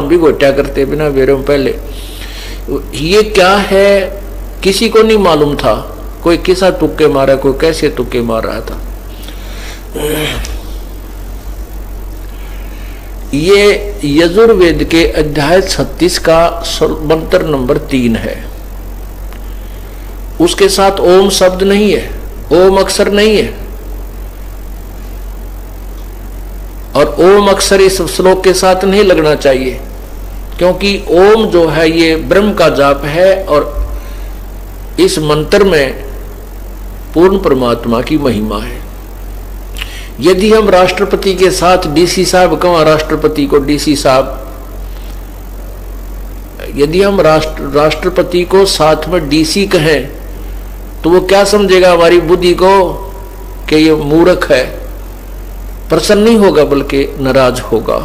हम भी घोटा करते बिना बेरों पहले। ये क्या है किसी को नहीं मालूम था, कोई किसा तुक्के मारा, कोई कैसे तुक्के मार रहा था। ये यजुर्वेद के अध्याय 36 का मंत्र नंबर 3 है। उसके साथ ओम शब्द नहीं है, ओम अक्षर नहीं है, और ओम अक्षर इस श्लोक के साथ नहीं लगना चाहिए, क्योंकि ओम जो है ये ब्रह्म का जाप है और इस मंत्र में पूर्ण परमात्मा की महिमा है। यदि हम राष्ट्रपति के साथ डीसी साहब कहें, राष्ट्रपति को डीसी साहब, यदि हम राष्ट्रपति को साथ में डीसी कहें तो वो क्या समझेगा हमारी बुद्धि को कि ये मूर्ख है, प्रसन्न नहीं होगा बल्कि नाराज होगा।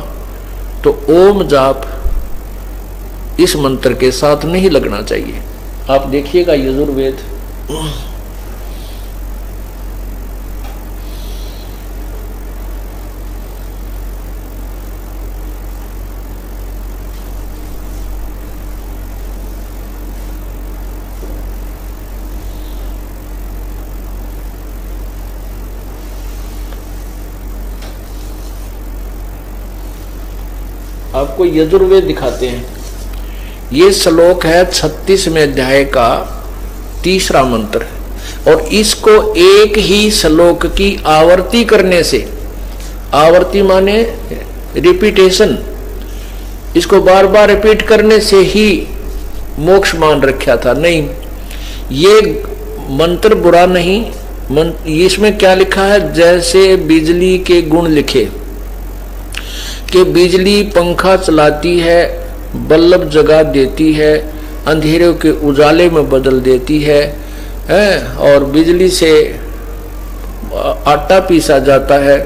तो ओम जाप इस मंत्र के साथ नहीं लगना चाहिए। आप देखिएगा यजुर्वेद आपको यजुर्वेद दिखाते हैं। ये श्लोक है 36वें अध्याय का 3रा मंत्र, और इसको एक ही श्लोक की आवर्ती करने से, आवर्ती माने रिपीटेशन, इसको बार बार रिपीट करने से ही मोक्ष मान रखा था। नहीं, ये मंत्र बुरा नहीं। इसमें क्या लिखा है, जैसे बिजली के गुण लिखे कि बिजली पंखा चलाती है, बल्ब जगा देती है, अंधेरे के उजाले में बदल देती है, और बिजली से आटा पीसा जाता है,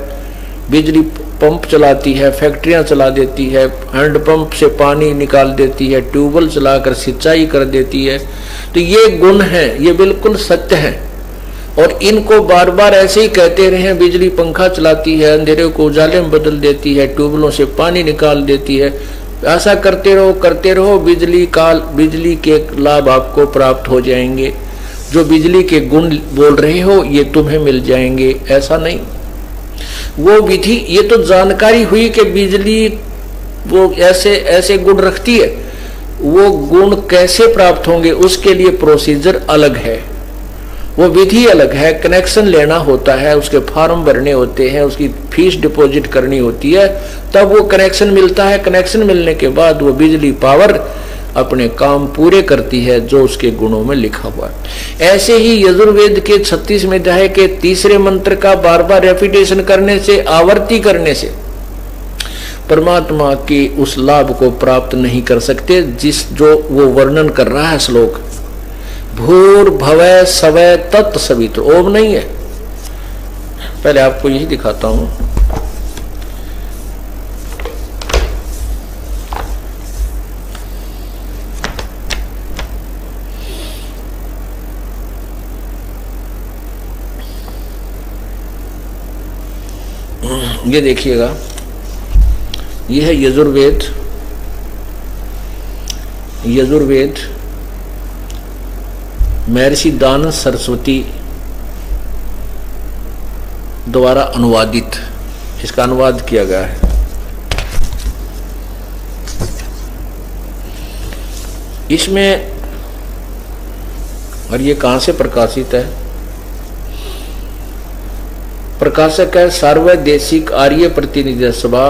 बिजली पंप चलाती है, फैक्ट्रियां चला देती है, हैंडपंप से पानी निकाल देती है, ट्यूबवेल चलाकर सिंचाई कर देती है। तो ये गुण हैं, ये बिल्कुल सत्य हैं, और इनको बार बार ऐसे ही कहते रहे। बिजली पंखा चलाती है, अंधेरे को उजाले में बदल देती है, ट्यूबवेलों से पानी निकाल देती है, ऐसा करते रहो, बिजली के लाभ आपको प्राप्त हो जाएंगे। जो बिजली के गुण बोल रहे हो ये तुम्हें मिल जाएंगे, ऐसा नहीं। वो विधि, ये तो जानकारी हुई कि बिजली वो ऐसे ऐसे गुण रखती है, वो गुण कैसे प्राप्त होंगे उसके लिए प्रोसीजर अलग है, वो विधि अलग है। कनेक्शन लेना होता है, उसके फॉर्म भरने होते हैं, उसकी फीस डिपॉजिट करनी होती है, तब वो कनेक्शन मिलता है। कनेक्शन मिलने के बाद वो बिजली पावर अपने काम पूरे करती है जो उसके गुणों में लिखा हुआ है। ऐसे ही यजुर्वेद के 36वें अध्याय के 3रे मंत्र का बार बार रेपिटेशन करने से, आवर्ती करने से परमात्मा के उस लाभ को प्राप्त नहीं कर सकते जो वो वर्णन कर रहा है श्लोक। भूर भवय सवय तत् सवितु, ओम नहीं है। पहले आपको यही दिखाता हूं। ये देखिएगा, ये है यजुर्वेद महर्षि दानव सरस्वती द्वारा अनुवादित, इसका अनुवाद किया गया है। इसमें, और ये कहां से प्रकाशित है, प्रकाशक है सार्वदेशिक आर्य प्रतिनिधि सभा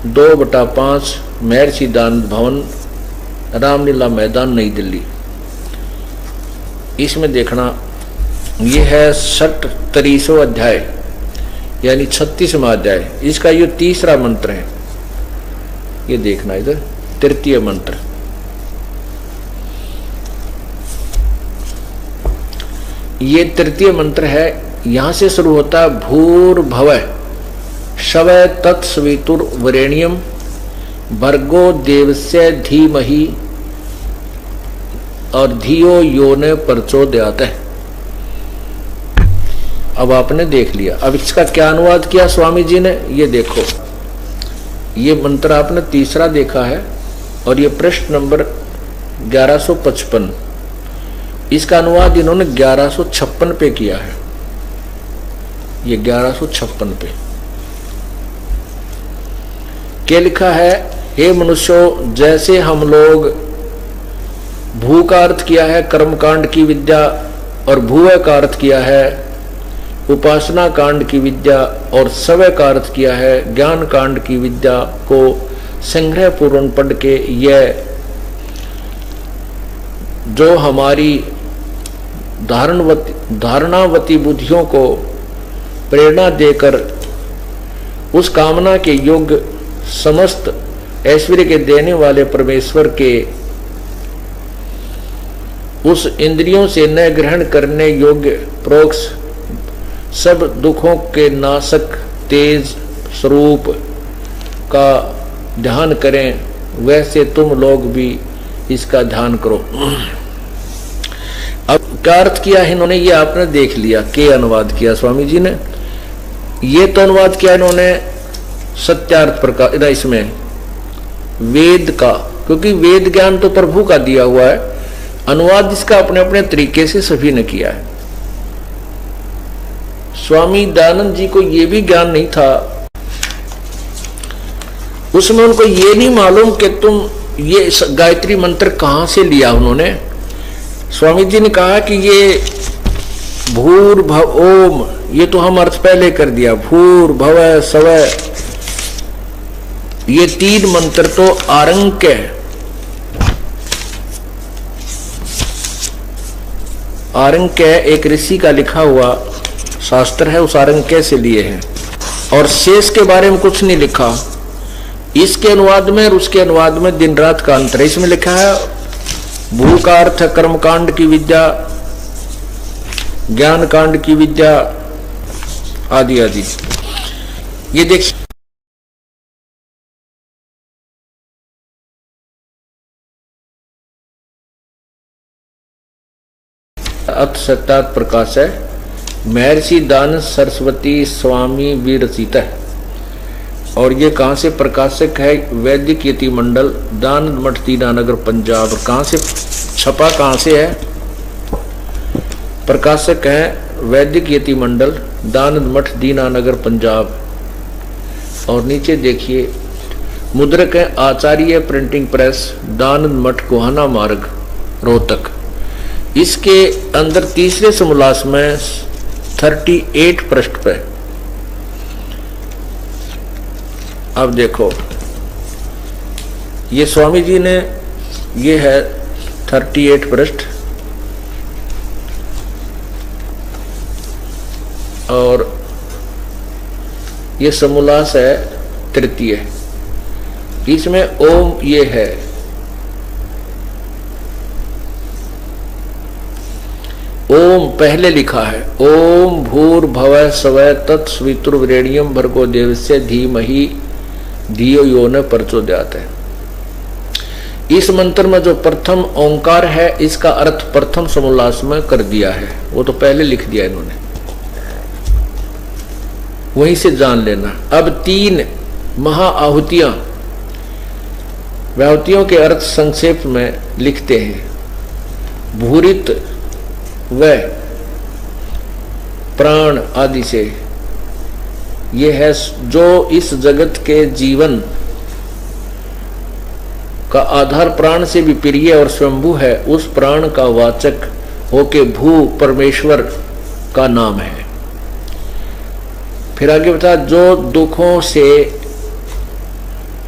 2/5 महर्षि दानव भवन, रामलीला मैदान, नई दिल्ली। इसमें देखना, ये है 33वां अध्याय यानी 36वां अध्याय, इसका ये 3रा मंत्र है। ये देखना इधर, 3य मंत्र। ये 3य मंत्र है, यहां से शुरू होता है भूर्भुवः शवय तत्सवितुर्वरेण्यम भर्गो देवस्य धीमहि और धियो यो ने प्रचोदयात्। अब आपने देख लिया। अब इसका क्या अनुवाद किया स्वामी जी ने, ये देखो, ये मंत्र आपने तीसरा देखा है और ये पृष्ठ नंबर 1155। इसका अनुवाद इन्होंने 1156 पे किया है। ये 1156 पे क्या लिखा है? हे मनुष्यों, जैसे हम लोग भू का अर्थ किया है कर्मकांड की विद्या और भुव का अर्थ किया है उपासना कांड की विद्या और सवय का अर्थ किया है ज्ञान कांड की विद्या को संग्रह पूर्वक पढ़ के यह जो हमारी धारणावती बुद्धियों को प्रेरणा देकर उस कामना के योग्य समस्त ऐश्वर्य के देने वाले परमेश्वर के उस इंद्रियों से न ग्रहण करने योग्य प्रोक्ष सब दुखों के नाशक तेज स्वरूप का ध्यान करें, वैसे तुम लोग भी इसका ध्यान करो। अब क्या अर्थ किया है इन्होंने? ये आपने देख लिया, के अनुवाद किया स्वामी जी ने। ये तो अनुवाद किया इन्होंने सत्यार्थ प्रकार इसमें वेद का, क्योंकि वेद ज्ञान तो प्रभु का दिया हुआ है। अनुवाद इसका अपने अपने तरीके से सभी ने किया है। स्वामी दयानंद जी को यह भी ज्ञान नहीं था, उसमें उनको ये नहीं मालूम कि तुम ये गायत्री मंत्र कहां से लिया। उन्होंने स्वामी जी ने कहा कि ये भूर भव ओम, ये तो हम अर्थ पहले कर दिया, भूर भव सवय, ये तीन मंत्र तो आरंक्य है। आरंक्य एक ऋषि का लिखा हुआ शास्त्र है, उस आरंक्य से लिए हैं और शेष के बारे में कुछ नहीं लिखा। इसके अनुवाद में और उसके अनुवाद में दिन रात का अंतर है। इसमें लिखा है भू का अर्थ कर्मकांड की विद्या, ज्ञान कांड की विद्या आदि आदि। ये देखिए अथ सत्यार्थ प्रकाश है, महर्षि दान सरस्वती स्वामी विरचित है। और ये कहां से प्रकाशक है? वैदिक यति मंडल, दान मठ दीनानगर पंजाब। कहां से छपा, कहां से है? प्रकाशक है वैदिक यति मंडल, दान मठ दीनानगर पंजाब। और नीचे देखिए मुद्रक है आचार्य प्रिंटिंग प्रेस, दान मठ गोहाना मार्ग रोहतक। इसके अंदर तीसरे समोल्लास में 38 पृष्ठ पे अब देखो, ये स्वामी जी ने, ये है 38 पृष्ठ और ये समोल्लास है तृतीय। इसमें ओम ये है, ओम पहले लिखा है, ओम भूर भव स्वय तत्सवितुर्वरेण्यम भर्गो देवस्य धीमहि धियो यो न प्रचोदयात् है। इस मंत्र में जो प्रथम ओंकार है, इसका अर्थ प्रथम समोल्लास में कर दिया है, वो तो पहले लिख दिया इन्होंने, वहीं से जान लेना। अब 3 महाआहुतियां, व्याहुतियों के अर्थ संक्षेप में लिखते हैं। भूरित व प्राण आदि से, ये है जो इस जगत के जीवन का आधार प्राण से भी प्रिय और स्वयंभू है, उस प्राण का वाचक होके भू परमेश्वर का नाम है। फिर आगे बता, जो दुखों से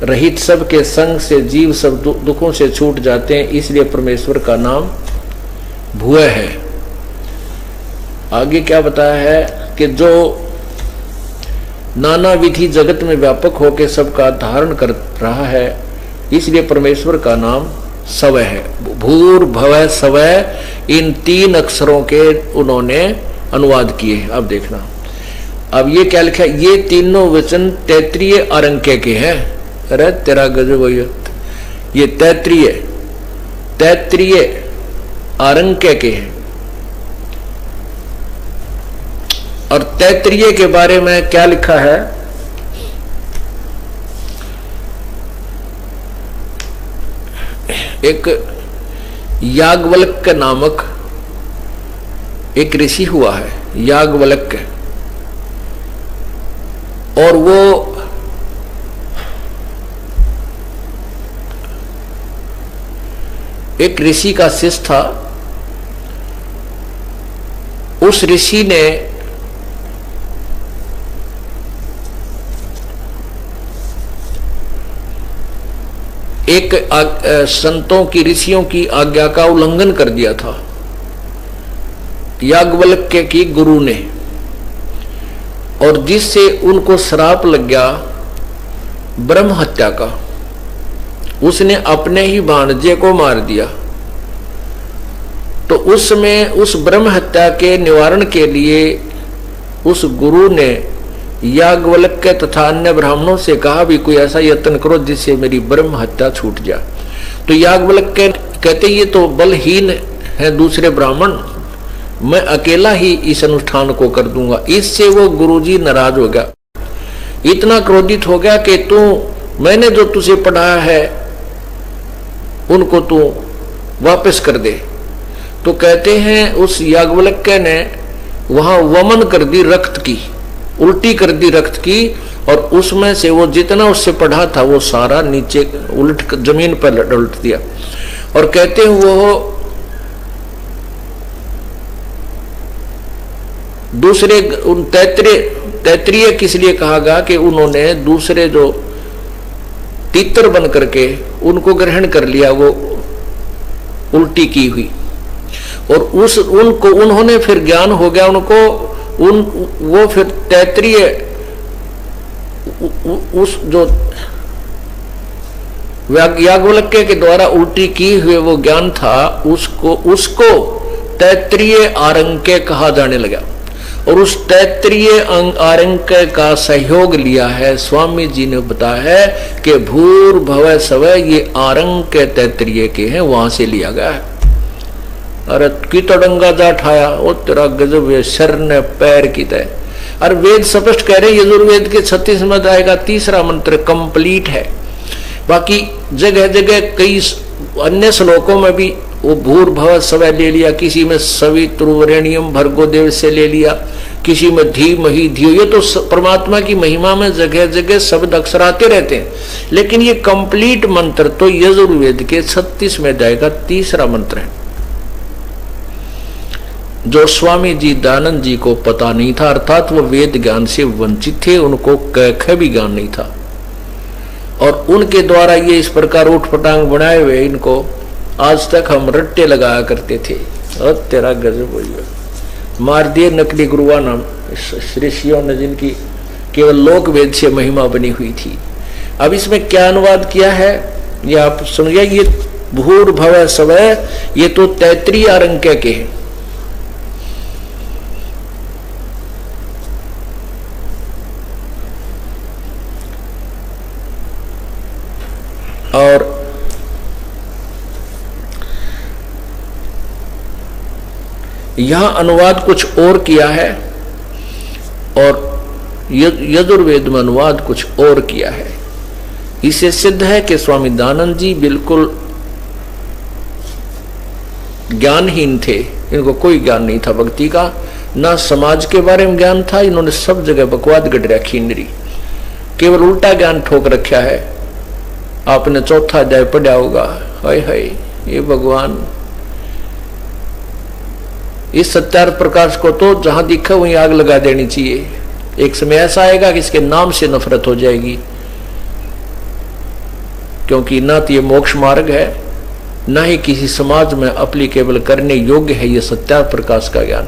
रहित सब के संग से जीव सब दुखों से छूट जाते हैं, इसलिए परमेश्वर का नाम भूय है। आगे क्या बताया है कि जो नाना विधि जगत में व्यापक होकर सबका धारण कर रहा है, इसलिए परमेश्वर का नाम सवय है। भूर भवय सवय, इन 3 अक्षरों के उन्होंने अनुवाद किए। अब देखना, अब ये क्या लिखा है? ये तीनों वचन तैत्रीय आरंक्य के हैं। अरे तेरा गजब, ये तैत्रीय आरंक्य के हैं। और तैत्रीय के बारे में क्या लिखा है? एक याज्ञवल्क्य नामक एक ऋषि हुआ है, याज्ञवल्क्य, और वो एक ऋषि का शिष्य था। उस ऋषि ने एक संतों की, ऋषियों की आज्ञा का उल्लंघन कर दिया था याज्ञवल्क्य की गुरु ने, और जिससे उनको श्राप लग गया ब्रह्म हत्या का। उसने अपने ही भांजे को मार दिया। तो उसमें उस ब्रह्म हत्या के निवारण के लिए उस गुरु ने याज्ञवल्क्य तथा अन्य ब्राह्मणों से कहा भी कोई ऐसा यत्न करो जिससे मेरी ब्रह्म हत्या छूट जाए। तो याज्ञवल्क्य कहते ये तो बलहीन है दूसरे ब्राह्मण, मैं अकेला ही इस अनुष्ठान को कर दूंगा। इससे वो गुरुजी नाराज हो गया, इतना क्रोधित हो गया कि तू, मैंने जो तुझे पढ़ाया है उनको तू वापस कर दे। तो कहते हैं उस याज्ञवल्क्य ने वहां वमन कर दी, रक्त की उल्टी कर दी, रक्त की, और उसमें से वो जितना उससे पढ़ा था वो सारा नीचे उलट जमीन पर उलट दिया। और कहते हैं वो दूसरे तैत्रीय किस लिए कहा गया कि उन्होंने दूसरे जो तीतर बन करके उनको ग्रहण कर लिया, वो उल्टी की हुई, और उनको उन्होंने फिर ज्ञान हो गया उनको, वो फिर तैत्रीय उस जो याज्ञवल्क्य के द्वारा उल्टी की हुए वो ज्ञान था उसको तैत्रीय आरंक्य कहा जाने लगा। और उस तैत्रीय आरंक्य का सहयोग लिया है, स्वामी जी ने बताया है कि भूर्भुवः स्वः ये आरंक्य तैत्रीय के हैं, वहां से लिया गया है। अरे की तड़ंगा जा ठाया, ओ तेरा गजब है, सर ने पैर की तय। और वेद स्पष्ट कह रहे हैं, यजुर्वेद के 36वें अध्याय का 3रा मंत्र कंप्लीट है। बाकी जगह जगह कई अन्य श्लोकों में भी वो भूर्भुवः स्वः ले लिया, किसी में सवितुर्वरेण्यम भर्गो देव से ले लिया, किसी में धीमहि धियो। ये तो परमात्मा की महिमा में जगह जगह शब्द अक्षर आते रहते हैं, लेकिन ये कंप्लीट मंत्र तो यजुर्वेद के 36वें अध्याय का 3रा मंत्र है, जो स्वामी जी दयानंद जी को पता नहीं था, अर्थात वो वेद ज्ञान से वंचित थे, उनको क भी ज्ञान नहीं था। और उनके द्वारा ये इस प्रकार उठ पटांग बनाए हुए इनको आज तक हम रट्टे लगाया करते थे। और तेरा गजब हो मार दिए नकली गुरुआ नाम ऋषियों ने, जिनकी केवल लोक वेद से महिमा बनी हुई थी। अब इसमें क्या अनुवाद किया है ये आप समझिए। ये भूर्भुवः स्वः ये तो तैत्रीय आरंक्य के हैं, और यहां अनुवाद कुछ और किया है, और यजुर्वेद में अनुवाद कुछ और किया है। इससे सिद्ध है कि स्वामी दयानंद जी बिल्कुल ज्ञानहीन थे, इनको कोई ज्ञान नहीं था भक्ति का, ना समाज के बारे में ज्ञान था। इन्होंने सब जगह बकवाद गढ़ रखी, इंद्री केवल उल्टा ज्ञान ठोक रखा है। आपने 4था अध्याय पढ़ा होगा, हाय हाय ये भगवान, इस सत्यार्थ प्रकाश को तो जहां दिखा वहीं आग लगा देनी चाहिए। एक समय ऐसा आएगा कि इसके नाम से नफरत हो जाएगी, क्योंकि ना तो ये मोक्ष मार्ग है, ना ही किसी समाज में अप्लीकेबल करने योग्य है ये सत्यार्थ प्रकाश का ज्ञान,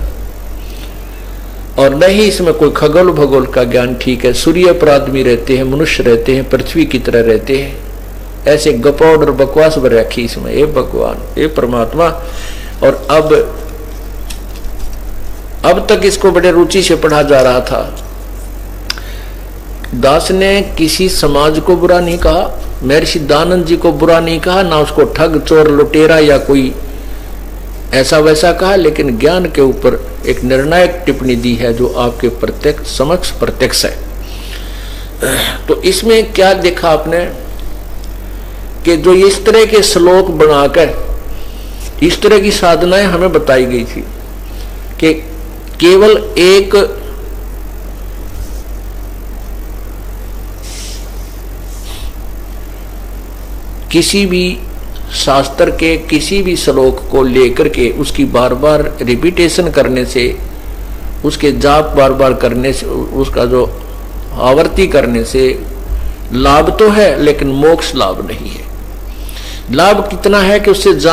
और न ही इसमें कोई खगोल भगोल का ज्ञान ठीक है। सूर्य पर आदमी रहते हैं, मनुष्य रहते हैं, पृथ्वी की तरह रहते हैं, ऐसे गपौड़ और बकवास भर रखी इसमें। ये भगवान, ये परमात्मा। और अब तक इसको बड़े रुचि से पढ़ा जा रहा था। दास ने किसी समाज को बुरा नहीं कहा, महर्षि दयानंद जी को बुरा नहीं कहा, ना उसको ठग चोर लुटेरा या कोई ऐसा वैसा कहा, लेकिन ज्ञान के ऊपर एक निर्णायक टिप्पणी दी है जो आपके प्रत्यक्ष समक्ष प्रत्यक्ष है। तो इसमें क्या देखा आपने कि जो इस तरह के श्लोक बनाकर इस तरह की साधनाएं हमें बताई गई थी कि केवल एक किसी भी शास्त्र के किसी भी श्लोक को लेकर के उसकी बार बार रिपीटेशन करने से, उसके जाप बार बार करने से, उसका जो आवर्ती करने से लाभ तो है लेकिन मोक्ष लाभ नहीं है। लाभ कितना है कि उससे जान